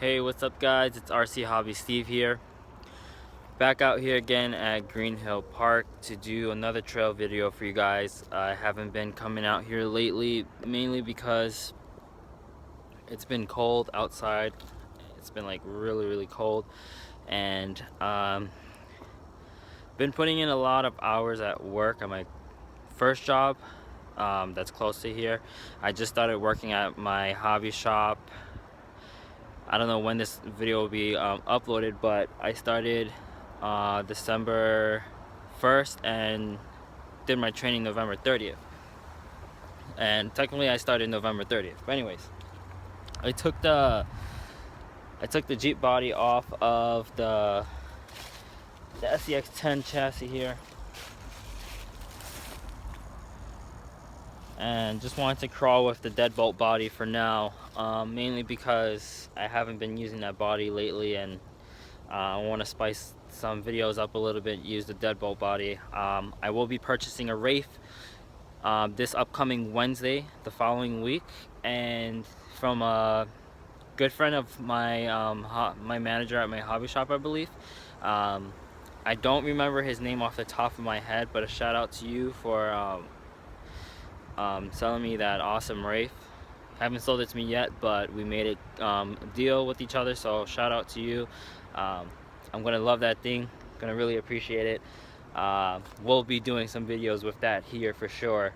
Hey, what's up guys? It's RC Hobby Steve here. Back out here again at Green Hill Park to do another trail video for you guys. I haven't been coming out here lately, mainly because it's been cold outside. It's been like really cold, and been putting in a lot of hours at work at my first job that's close to here. I just started working at my hobby shop. I don't know when this video will be uploaded, but I started December 1st and did my training November 30th. And technically I started November 30th. But anyways, I took the Jeep body off of the Scx10 chassis here, and just wanted to crawl with the Deadbolt body for now, mainly because I haven't been using that body lately, and I want to spice some videos up a little bit, use the Deadbolt body. I will be purchasing a Wraith this upcoming Wednesday, the following week, and from a good friend of my my manager at my hobby shop, I believe. I don't remember his name off the top of my head, but a shout out to you for selling me that awesome Wraith. Haven't sold it to me yet, but we made a deal with each other, so shout out to you. I'm gonna love that thing, gonna really appreciate it. We'll be doing some videos with that here for sure.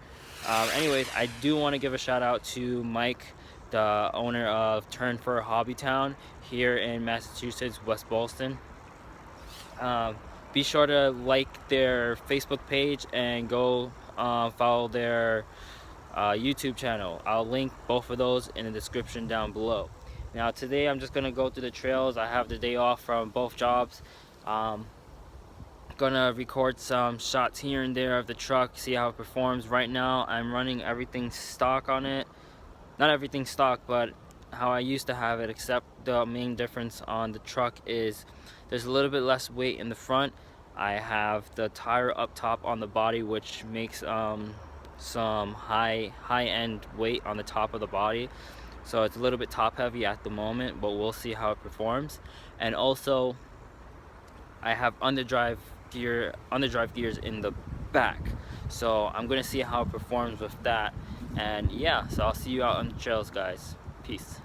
Anyways, I do want to give a shout out to Mike, the owner of Turn for Hobbytown here in Massachusetts, West Boylston. Be sure to like their Facebook page and go follow their YouTube channel. I'll link both of those in the description down below. Now today I'm just gonna go through the trails. I have the day off from both jobs. Gonna record some shots here and there of the truck, see how it performs. Right now I'm running everything stock on it. Not everything stock, but how I used to have it, except the main difference on the truck is there's a little bit less weight in the front. I have the tire up top on the body, which makes some high-end weight on the top of the body, so it's a little bit top heavy at the moment, but we'll see how it performs. And also I have underdrive gears in the back, so I'm gonna see how it performs with that. And yeah, so I'll see you out on the trails, guys. Peace.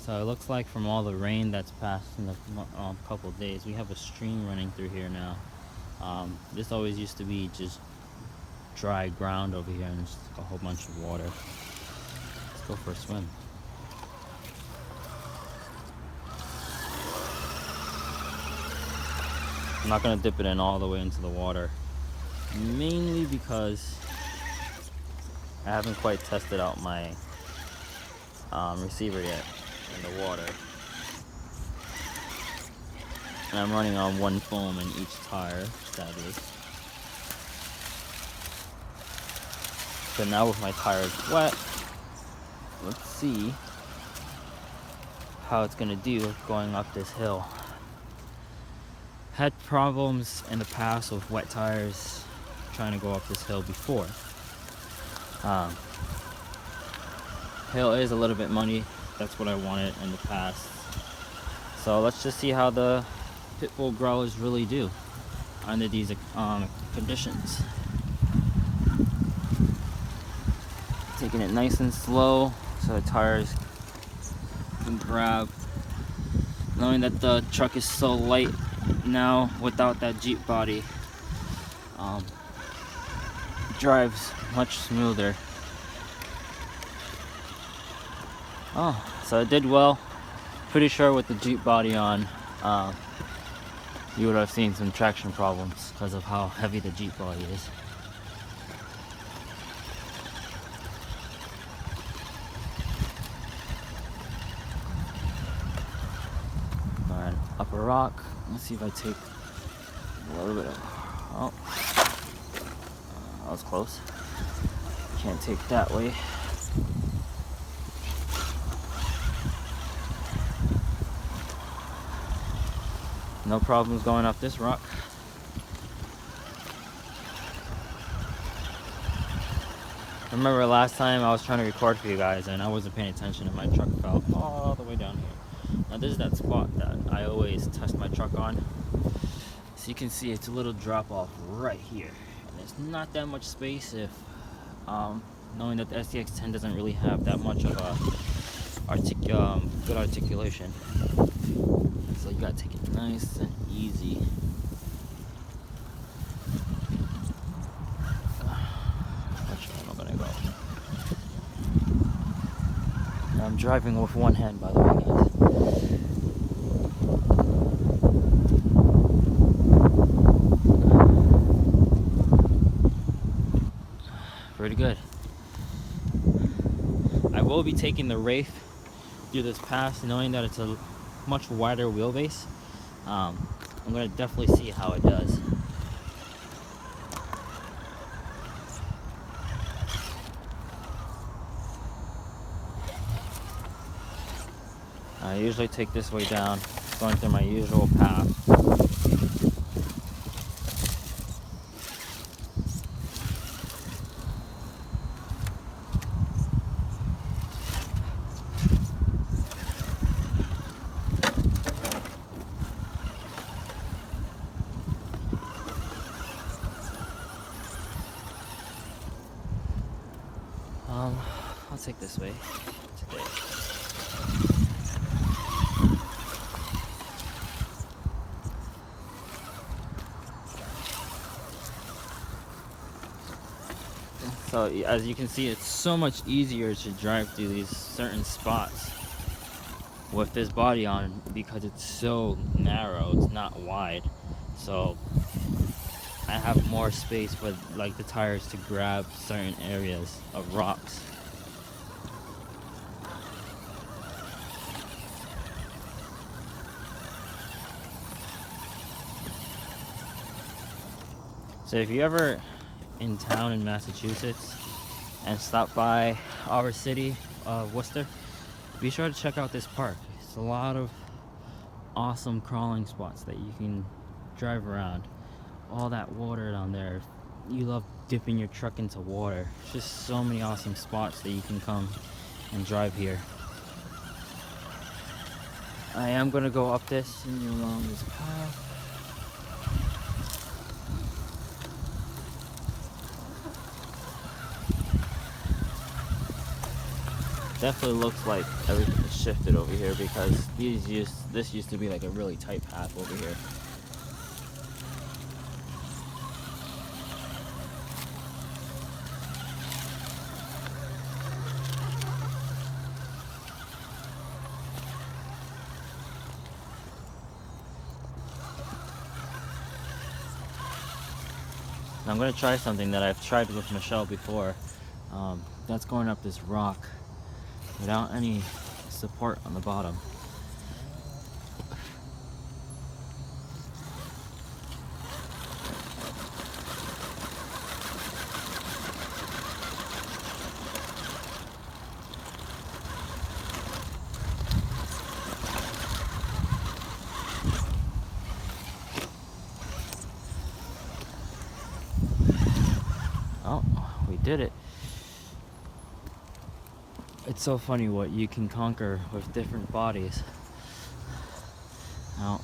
So it looks like from all the rain that's passed in the couple of days, we have a stream running through here now. This always used to be just dry ground over here, and just a whole bunch of water. Let's go for a swim. I'm not gonna dip it in all the way into the water, mainly because I haven't quite tested out my receiver yet in the water, and I'm running on one foam in each tire, sadly. So now with my tires wet, let's see how it's gonna do going up this hill. Had problems in the past with wet tires trying to go up this hill before. Hill is a little bit muddy. That's what I wanted in the past. So let's just see how the Pitbull growers really do under these conditions. Taking it nice and slow so the tires can grab. Knowing that the truck is so light now without that Jeep body, drives much smoother. Oh, so it did well. Pretty sure with the Jeep body on, you would have seen some traction problems because of how heavy the Jeep body is. Alright, up a rock. Let's see if I take a little bit of. Oh, that was close. Can't take that way. No problems going up this rock. Remember last time I was trying to record for you guys and I wasn't paying attention and my truck fell all the way down here. Now this is that spot that I always test my truck on. So you can see it's a little drop off right here. And there's not that much space if, knowing that the Scx10 doesn't really have that much of a good articulation. So you gotta take it nice and easy. Which way am I gonna go? I'm driving with one hand, by the way, guys. Pretty good. I will be taking the Wraith through this pass, knowing that it's a much wider wheelbase. I'm going to definitely see how it does. I usually take this way down, going through my usual path. I'll take this way today. So as you can see, it's so much easier to drive through these certain spots with this body on because it's so narrow, it's not wide. So I have more space for like the tires to grab certain areas of rocks. So if you're ever in town in Massachusetts and stop by our city of Worcester, be sure to check out this park. It's a lot of awesome crawling spots that you can drive around. All that water down there. You love dipping your truck into water. It's just so many awesome spots that you can come and drive here. I am going to go up this and along this path. Definitely looks like everything has shifted over here because this used to be like a really tight path over here. Now I'm going to try something that I've tried with Michelle before. That's going up this rock without any support on the bottom. Oh, we did it. It's so funny what you can conquer with different bodies. Now,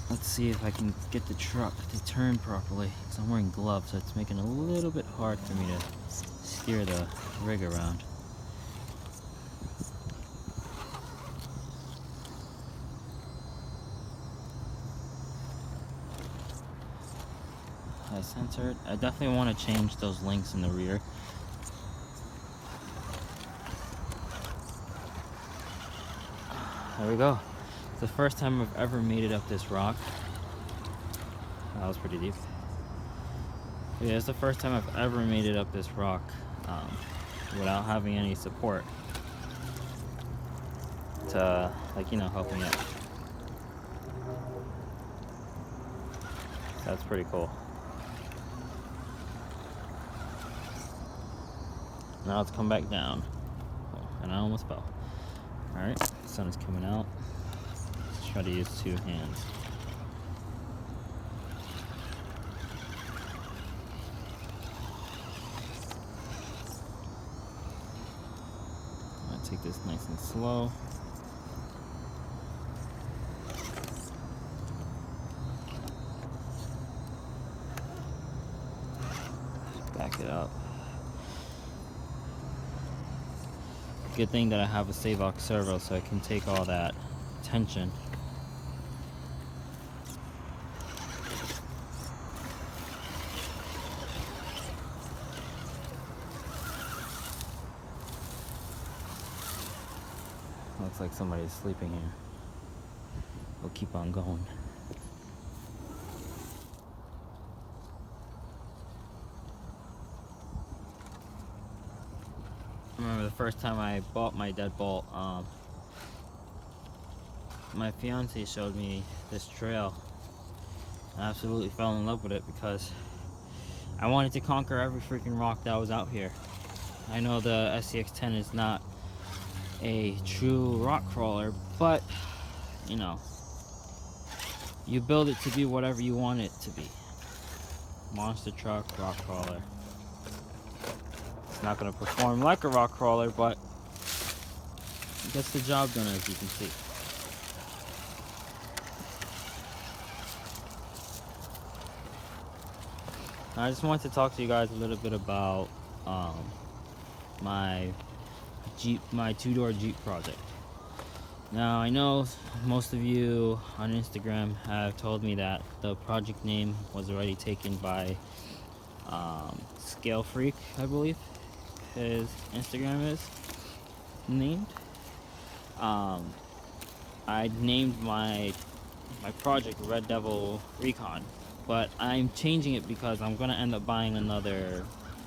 let's see if I can get the truck to turn properly. Because I'm wearing gloves, so it's making it a little bit hard for me to steer the rig around. I censored. I definitely want to change those links in the rear. There we go. It's the first time I've ever made it up this rock. That was pretty deep. Yeah, it's the first time I've ever made it up this rock without having any support to, like, you know, help me out. So that's pretty cool. Now let's come back down. Oh, and I almost fell. Alright, the sun is coming out. Let's try to use 2 hands. I'm gonna take this nice and slow. Back it up. Good thing that I have a Scx servo so I can take all that tension. Looks like somebody's sleeping here. We'll keep on going. I remember the first time I bought my deadbolt, my fiance showed me this trail. I absolutely fell in love with it because I wanted to conquer every freaking rock that was out here. I know the Scx10 is not a true rock crawler, but you know, you build it to be whatever you want it to be. Monster truck, rock crawler. It's not going to perform like a rock crawler, but it gets the job done, as you can see. I just wanted to talk to you guys a little bit about my Jeep, my 2-door Jeep project. Now, I know most of you on Instagram have told me that the project name was already taken by Scale Freak, I believe his Instagram is named. I named my project Red Devil Recon, but I'm changing it because I'm gonna end up buying another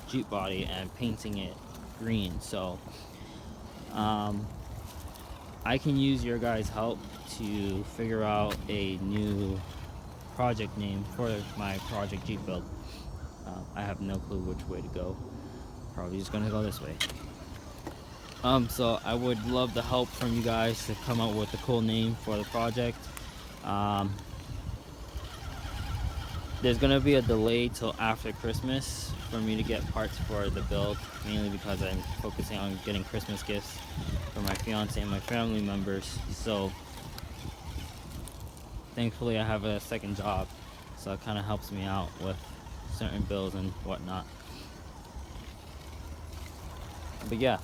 Jeep body and painting it green. So I can use your guys' help to figure out a new project name for my project Jeep build. I have no clue which way to go. Probably just gonna go this way. So I would love the help from you guys to come up with a cool name for the project. There's gonna be a delay till after Christmas for me to get parts for the build, mainly because I'm focusing on getting Christmas gifts for my fiance and my family members. So thankfully I have a second job, so it kind of helps me out with certain bills and whatnot. But yeah,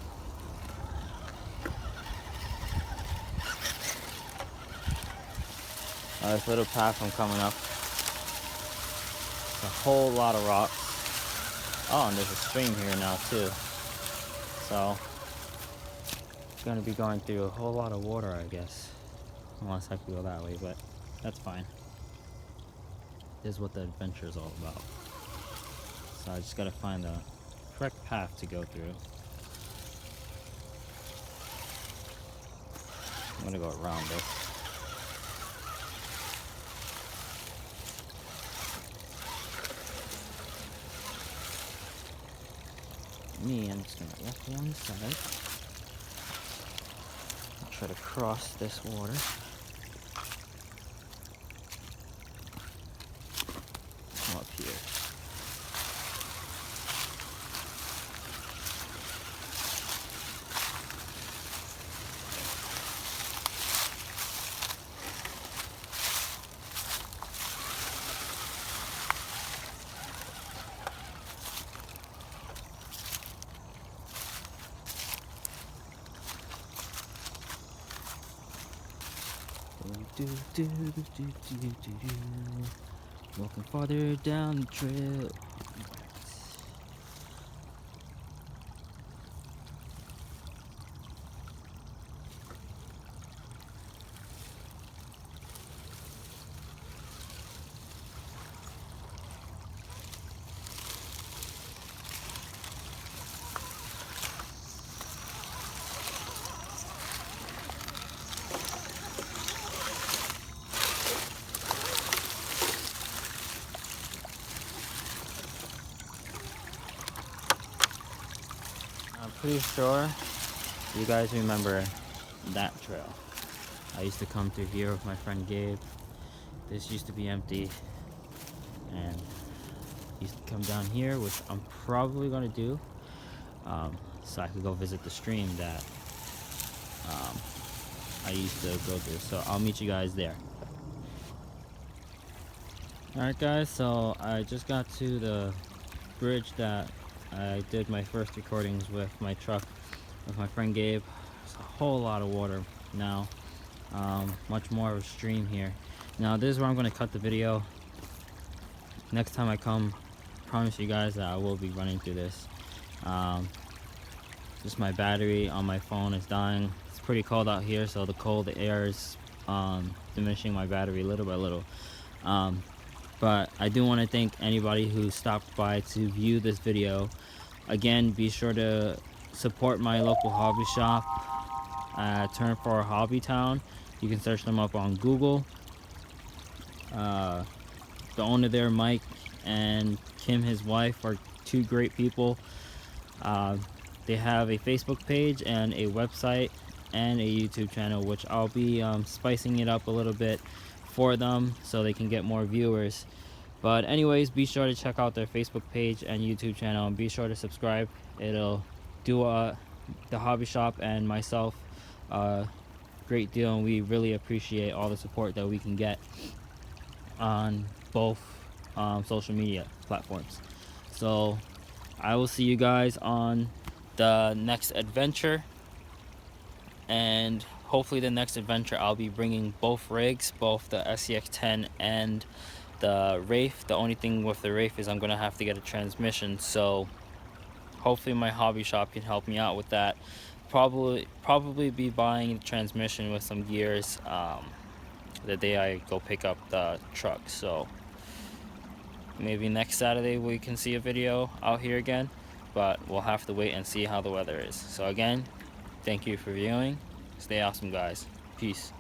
this little path I'm coming up, a whole lot of rocks. Oh, and there's a stream here now too, so it's going to be going through a whole lot of water, I guess, unless I can go that way, but that's fine. This is what the adventure is all about. So I just got to find the correct path to go through. I'm going to go around this. I'm just going to walk along the side. I'll try to cross this water. Come up here. Walking farther down the trail. I'm pretty sure you guys remember that trail. I used to come through here with my friend Gabe. This used to be empty, and used to come down here, which I'm probably gonna do, so I could go visit the stream that I used to go through. So I'll meet you guys there. Alright guys, so I just got to the bridge that I did my first recordings with my truck with my friend Gabe. There's a whole lot of water now, much more of a stream here. Now this is where I'm going to cut the video. Next time I come, I promise you guys that I will be running through this. Just my battery on my phone is dying. It's pretty cold out here, so the cold air is diminishing my battery little by little. But I do want to thank anybody who stopped by to view this video. Again, be sure to support my local hobby shop, Turn for Hobby Town. You can search them up on Google. The owner there, Mike, and Kim, his wife, are two great people. They have a Facebook page and a website and a YouTube channel, which I'll be spicing it up a little bit for them so they can get more viewers. But anyways, be sure to check out their Facebook page and YouTube channel, and be sure to subscribe. It'll do the hobby shop and myself a great deal, and we really appreciate all the support that we can get on both social media platforms. So I will see you guys on the next adventure, and hopefully the next adventure I'll be bringing both rigs, both the Scx10 and the Wraith. The only thing with the Wraith is I'm gonna have to get a transmission, so hopefully my hobby shop can help me out with that. Probably be buying the transmission with some gears the day I go pick up the truck. So maybe next Saturday we can see a video out here again, but we'll have to wait and see how the weather is. So again, thank you for viewing. Stay awesome, guys. Peace.